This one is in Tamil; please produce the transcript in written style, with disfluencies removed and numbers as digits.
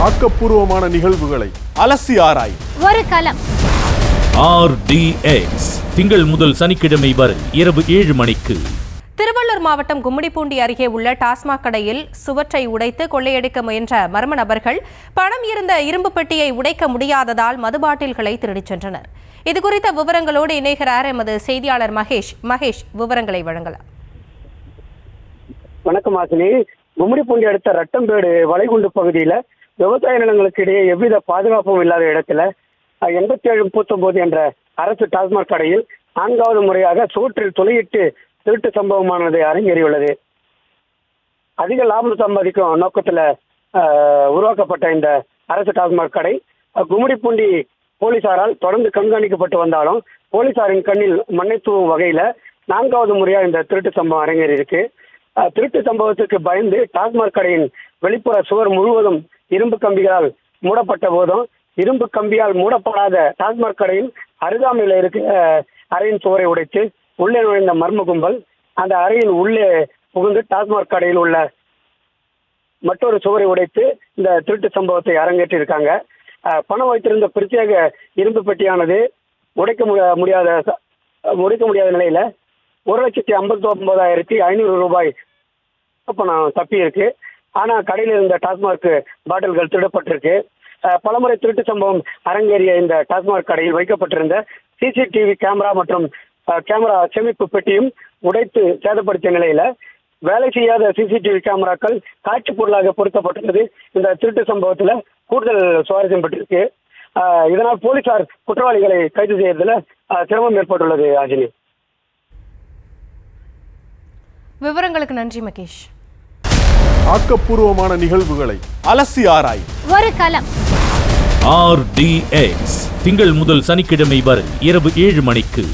ஆக்கப்பூர்வமான நிகழ்வுகளை அலசி ஆராய் ஒரு களம். RDX திங்கள் முதல் சனிக்கிழமை வரை இரவு 7 மணிக்கு. திருவள்ளூர் மாவட்டம் கும்மிடிப்பூண்டி அருகே உள்ள டாஸ்மாக் கடையில் சுவற்றை உடைத்து கொள்ளையடிக்க முயன்ற மர்ம நபர்கள் பணம் இருந்த இரும்பு பெட்டியை உடைக்க முடியாததால் மது பாட்டில்களை திருடிச் சென்றனர். இதுகுறித்த விவரங்களோடு இணைகிறார் எமது செய்தியாளர் மகேஷ் விவரங்களை வழங்கலாம். வணக்கம் ஆசினி. கும்மிடிப்பூண்டி அடுத்த ரட்டம்பேடு வளைகுண்டு பகுதியில விவசாய நிலங்களுக்கு இடையே எவ்வித பாதுகாப்பும் இல்லாத இடத்துல 8739 என்ற அரசு டாஸ்மாக் கடையில் 4வது முறையாக சுவற்றில் துளையிட்டு திருட்டு சம்பவமானது அரங்கேறியுள்ளது. அதிக லாபம் சம்பாதிக்கும் நோக்கத்துல உருவாக்கப்பட்ட இந்த அரசு டாஸ்மாக் கடை கும்மிடிப்பூண்டி போலீசாரால் தொடர்ந்து கண்காணிக்கப்பட்டு வந்தாலும் போலீசாரின் கண்ணில் மண்ணை தூவும் வகையில 4வது முறையா இந்த திருட்டு சம்பவம் அரங்கேறி இருக்கு. திருட்டு சம்பவத்துக்கு பயந்து டாஸ்மாக் கடையின் வெளிப்புற சுவர் முழுவதும் இரும்பு கம்பிகளால் மூடப்பட்ட போதும் இரும்பு கம்பியால் மூடப்படாத டாஸ்மாக் கடையின் அருகாமையில் இருக்க அறையின் சுவரை உடைத்து உள்ளே நுழைந்த மர்ம கும்பல் அந்த அறையின் உள்ளே புகுந்து டாஸ்மாக் கடையில் உள்ள மற்றொரு சுவரை உடைத்து இந்த திருட்டு சம்பவத்தை அரங்கேற்றிருக்காங்க. பணம் வைத்திருந்த பிரத்யேக இரும்பு பெட்டியானது உடைக்க முடியாத நிலையில 1,59,500 ரூபாய் பணம் தப்பி இருக்கு. ஆனா கடையில் இருந்த டாஸ்மாக் பாட்டில்கள் திருடப்பட்டிருக்கு. பலமுறை திருட்டு சம்பவம் அரங்கேறிய இந்த டாஸ்மாக் கடையில் வைக்கப்பட்டிருந்த சிசிடிவி கேமரா மற்றும் கேமரா சேமிப்பு பெட்டியும் உடைத்து சேதப்படுத்திய நிலையில வேலை செய்யாத சிசிடிவி கேமராக்கள் காட்சி பொருளாக பொருத்தப்பட்டுள்ளது இந்த திருட்டு சம்பவத்துல கூடுதல் சுவாரஸ்யம் பெற்றிருக்கு. இதனால் போலீசார் குற்றவாளிகளை கைது செய்யறதுல சிரமம் ஏற்பட்டுள்ளது. ஆஜினி, விவரங்களுக்கு நன்றி மகேஷ். ஆக்கப்பூர்வமான நிகழ்வுகளை அலசி ஆராய் ஒரு களம். RDX திங்கள் முதல் சனிக்கிழமை வரை இரவு 7 மணிக்கு.